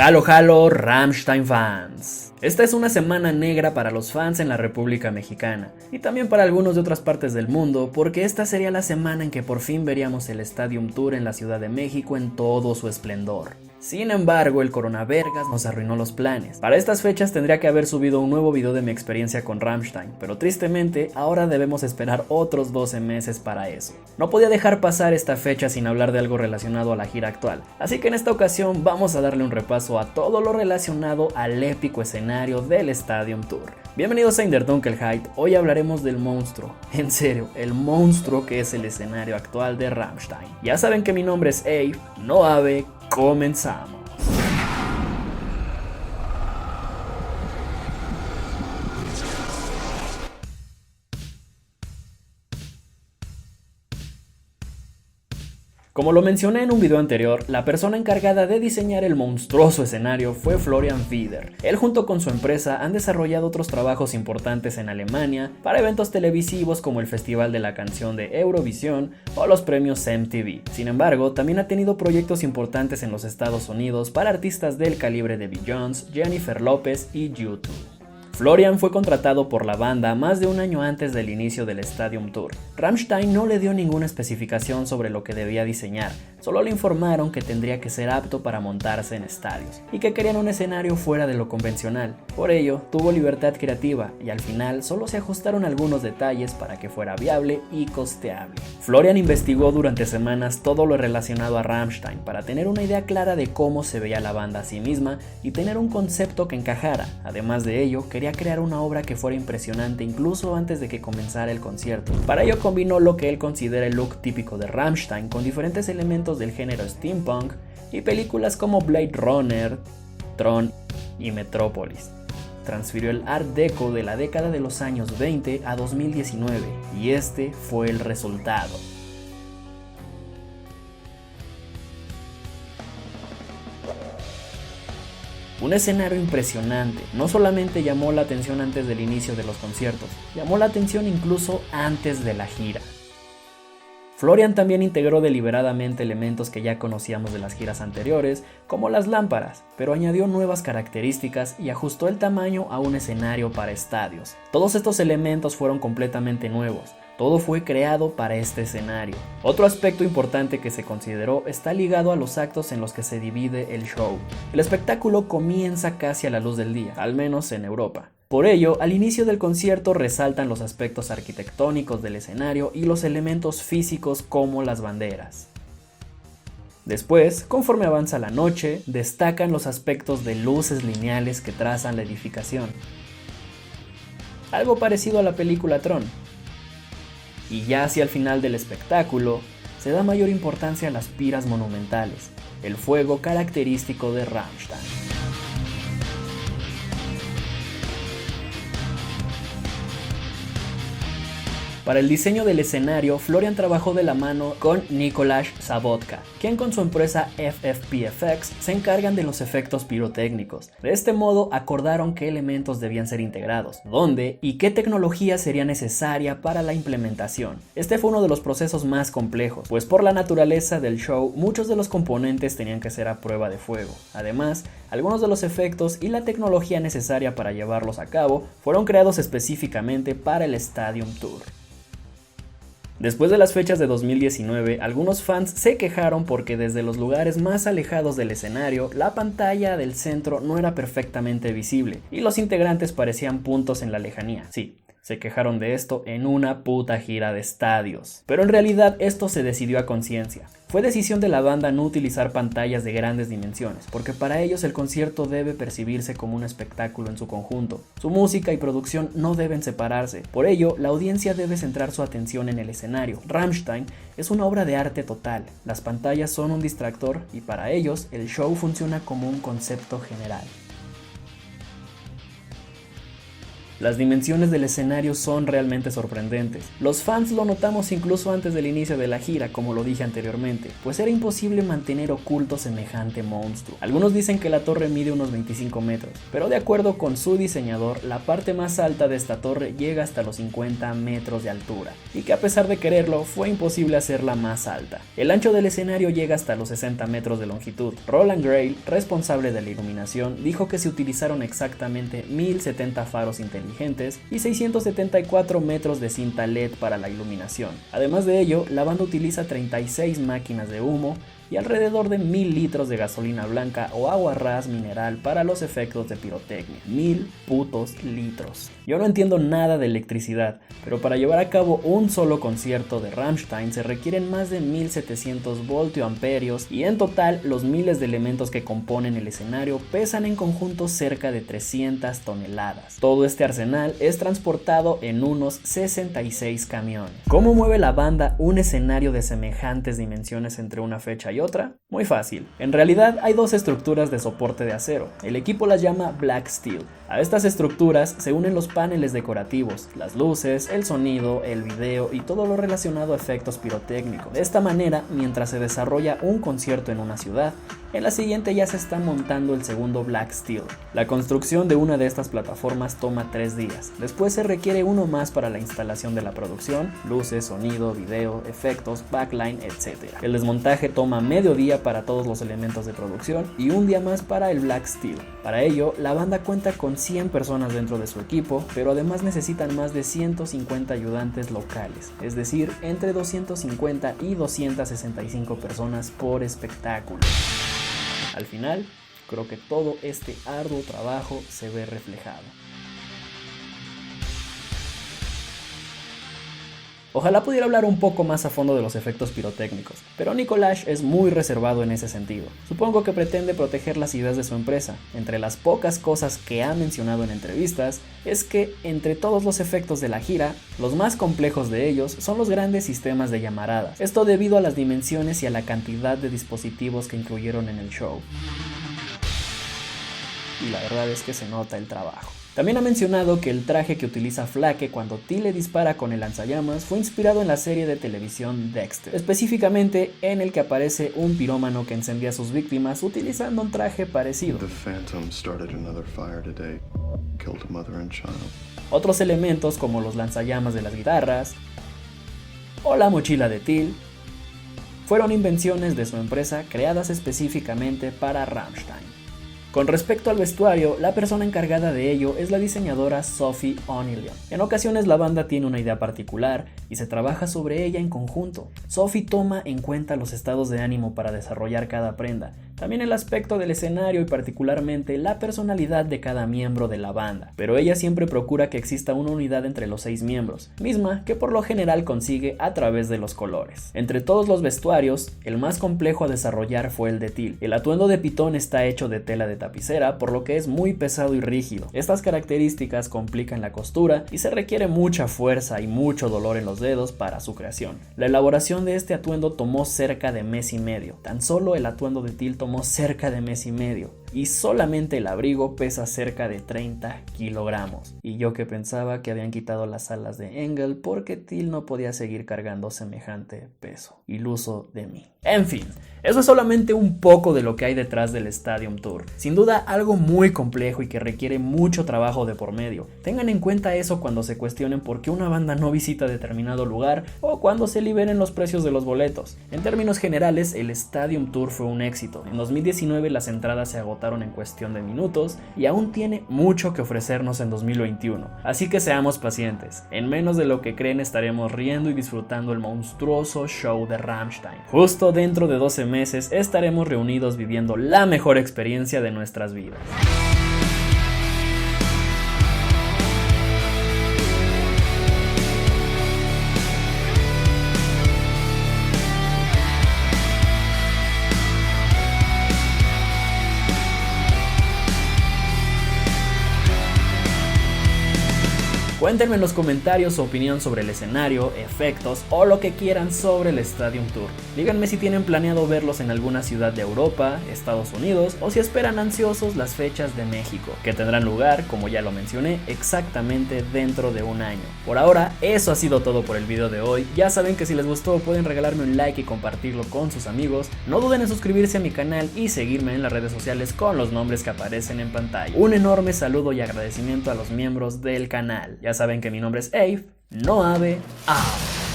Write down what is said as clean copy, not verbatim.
Halo halo Rammstein fans. Esta es una semana negra para los fans en la República Mexicana y también para algunos de otras partes del mundo, porque esta sería la semana en que por fin veríamos el Stadium Tour en la Ciudad de México en todo su esplendor. Sin embargo, el coronavirus nos arruinó los planes. Para estas fechas tendría que haber subido un nuevo video de mi experiencia con Rammstein, pero tristemente ahora debemos esperar otros 12 meses para eso. No podía dejar pasar esta fecha sin hablar de algo relacionado a la gira actual, así que en esta ocasión vamos a darle un repaso a todo lo relacionado al épico escenario del Stadium Tour. Bienvenidos a In der Dunkelheit, hoy hablaremos del monstruo, en serio, el monstruo que es el escenario actual de Rammstein. Ya saben que mi nombre es Abe, no Abe. Comenzamos. Como lo mencioné en un video anterior, la persona encargada de diseñar el monstruoso escenario fue Florian Fieder. Él junto con su empresa han desarrollado otros trabajos importantes en Alemania para eventos televisivos como el Festival de la Canción de Eurovisión o los premios MTV. Sin embargo, también ha tenido proyectos importantes en los Estados Unidos para artistas del calibre de Beyoncé, Jennifer Lopez y U2. Florian fue contratado por la banda más de un año antes del inicio del Stadium Tour. Rammstein no le dio ninguna especificación sobre lo que debía diseñar, solo le informaron que tendría que ser apto para montarse en estadios y que querían un escenario fuera de lo convencional. Por ello, tuvo libertad creativa y al final solo se ajustaron algunos detalles para que fuera viable y costeable. Florian investigó durante semanas todo lo relacionado a Rammstein para tener una idea clara de cómo se veía la banda a sí misma y tener un concepto que encajara. Además de ello, quería crear una obra que fuera impresionante incluso antes de que comenzara el concierto. Para ello combinó lo que él considera el look típico de Rammstein con diferentes elementos del género steampunk y películas como Blade Runner, Tron y Metrópolis. Transfirió el Art Deco de la década de los años 20 a 2019 y este fue el resultado. Un escenario impresionante, no solamente llamó la atención antes del inicio de los conciertos, llamó la atención incluso antes de la gira. Florian también integró deliberadamente elementos que ya conocíamos de las giras anteriores, como las lámparas, pero añadió nuevas características y ajustó el tamaño a un escenario para estadios. Todos estos elementos fueron completamente nuevos. Todo fue creado para este escenario. Otro aspecto importante que se consideró está ligado a los actos en los que se divide el show. El espectáculo comienza casi a la luz del día, al menos en Europa. Por ello, al inicio del concierto resaltan los aspectos arquitectónicos del escenario y los elementos físicos como las banderas. Después, conforme avanza la noche, destacan los aspectos de luces lineales que trazan la edificación. Algo parecido a la película Tron. Y ya hacia el final del espectáculo, se da mayor importancia a las piras monumentales, el fuego característico de Rammstein. Para el diseño del escenario, Florian trabajó de la mano con Nikolaj Sabotka, quien con su empresa FFPFX se encargan de los efectos pirotécnicos. De este modo, acordaron qué elementos debían ser integrados, dónde y qué tecnología sería necesaria para la implementación. Este fue uno de los procesos más complejos, pues por la naturaleza del show, muchos de los componentes tenían que ser a prueba de fuego. Además, algunos de los efectos y la tecnología necesaria para llevarlos a cabo fueron creados específicamente para el Stadium Tour. Después de las fechas de 2019, algunos fans se quejaron porque desde los lugares más alejados del escenario, la pantalla del centro no era perfectamente visible y los integrantes parecían puntos en la lejanía. Sí, se quejaron de esto en una puta gira de estadios. Pero en realidad esto se decidió a conciencia. Fue decisión de la banda no utilizar pantallas de grandes dimensiones, porque para ellos el concierto debe percibirse como un espectáculo en su conjunto. Su música y producción no deben separarse. Por ello, la audiencia debe centrar su atención en el escenario. Rammstein es una obra de arte total. Las pantallas son un distractor y para ellos el show funciona como un concepto general. Las dimensiones del escenario son realmente sorprendentes. Los fans lo notamos incluso antes del inicio de la gira, como lo dije anteriormente, pues era imposible mantener oculto semejante monstruo. Algunos dicen que la torre mide unos 25 metros, pero de acuerdo con su diseñador, la parte más alta de esta torre llega hasta los 50 metros de altura, y que a pesar de quererlo, fue imposible hacerla más alta. El ancho del escenario llega hasta los 60 metros de longitud. Roland Gray, responsable de la iluminación, dijo que se utilizaron exactamente 1070 faros inteligentes y 674 metros de cinta LED para la iluminación. Además de ello, la banda utiliza 36 máquinas de humo y alrededor de 1000 litros de gasolina blanca o agua ras mineral para los efectos de pirotecnia. 1000 putos litros. Yo no entiendo nada de electricidad, pero para llevar a cabo un solo concierto de Rammstein se requieren más de 1700 voltioamperios y en total los miles de elementos que componen el escenario pesan en conjunto cerca de 300 toneladas. Todo este arsenal es transportado en unos 66 camiones. ¿Cómo mueve la banda un escenario de semejantes dimensiones entre una fecha y otra? Muy fácil. En realidad hay dos estructuras de soporte de acero. El equipo las llama Black Steel. A estas estructuras se unen los paneles decorativos, las luces, el sonido, el video y todo lo relacionado a efectos pirotécnicos. De esta manera, mientras se desarrolla un concierto en una ciudad, en la siguiente ya se está montando el segundo Black Steel. La construcción de una de estas plataformas toma 3 días. Después se requiere uno más para la instalación de la producción, luces, sonido, video, efectos, backline, etc. El desmontaje toma medio día para todos los elementos de producción y un día más para el Black Steel. Para ello, la banda cuenta con 100 personas dentro de su equipo, pero además necesitan más de 150 ayudantes locales, es decir, entre 250 y 265 personas por espectáculo. Al final, creo que todo este arduo trabajo se ve reflejado. Ojalá pudiera hablar un poco más a fondo de los efectos pirotécnicos, pero Nicolás es muy reservado en ese sentido. Supongo que pretende proteger las ideas de su empresa. Entre las pocas cosas que ha mencionado en entrevistas es que entre todos los efectos de la gira, los más complejos de ellos son los grandes sistemas de llamaradas. Esto debido a las dimensiones y a la cantidad de dispositivos que incluyeron en el show. Y la verdad es que se nota el trabajo. También ha mencionado que el traje que utiliza Flake cuando Till le dispara con el lanzallamas fue inspirado en la serie de televisión Dexter, específicamente en el que aparece un pirómano que encendía a sus víctimas utilizando un traje parecido. Otros elementos como los lanzallamas de las guitarras o la mochila de Till fueron invenciones de su empresa creadas específicamente para Rammstein. Con respecto al vestuario, la persona encargada de ello es la diseñadora Sophie O'Neill. En ocasiones la banda tiene una idea particular y se trabaja sobre ella en conjunto. Sophie toma en cuenta los estados de ánimo para desarrollar cada prenda, también el aspecto del escenario y particularmente la personalidad de cada miembro de la banda, pero ella siempre procura que exista una unidad entre los 6 miembros, misma que por lo general consigue a través de los colores. Entre todos los vestuarios, el más complejo a desarrollar fue el de Till. El atuendo de pitón está hecho de tela de tapicera, por lo que es muy pesado y rígido. Estas características complican la costura y se requiere mucha fuerza y mucho dolor en los dedos para su creación. La elaboración de este atuendo tomó cerca de mes y medio. Tan solo el atuendo de Till tomó cerca de mes y medio. Y solamente el abrigo pesa cerca de 30 kilogramos. Y yo que pensaba que habían quitado las alas de Engel porque Till no podía seguir cargando semejante peso. Iluso de mí. En fin, eso es solamente un poco de lo que hay detrás del Stadium Tour. Sin duda algo muy complejo y que requiere mucho trabajo de por medio. Tengan en cuenta eso cuando se cuestionen por qué una banda no visita determinado lugar o cuando se liberen los precios de los boletos. En términos generales, el Stadium Tour fue un éxito. En 2019 las entradas se agotaron en cuestión de minutos y aún tiene mucho que ofrecernos en 2021. Así que seamos pacientes. En menos de lo que creen estaremos riendo y disfrutando el monstruoso show de Rammstein. Justo dentro de 12 meses estaremos reunidos viviendo la mejor experiencia de nuestras vidas. Cuéntenme en los comentarios su opinión sobre el escenario, efectos o lo que quieran sobre el Stadium Tour. Díganme si tienen planeado verlos en alguna ciudad de Europa, Estados Unidos o si esperan ansiosos las fechas de México, que tendrán lugar, como ya lo mencioné, exactamente dentro de un año. Por ahora, eso ha sido todo por el video de hoy. Ya saben que si les gustó pueden regalarme un like y compartirlo con sus amigos. No duden en suscribirse a mi canal y seguirme en las redes sociales con los nombres que aparecen en pantalla. Un enorme saludo y agradecimiento a los miembros del canal. Ya saben que mi nombre es Abe, no Abe, Abe.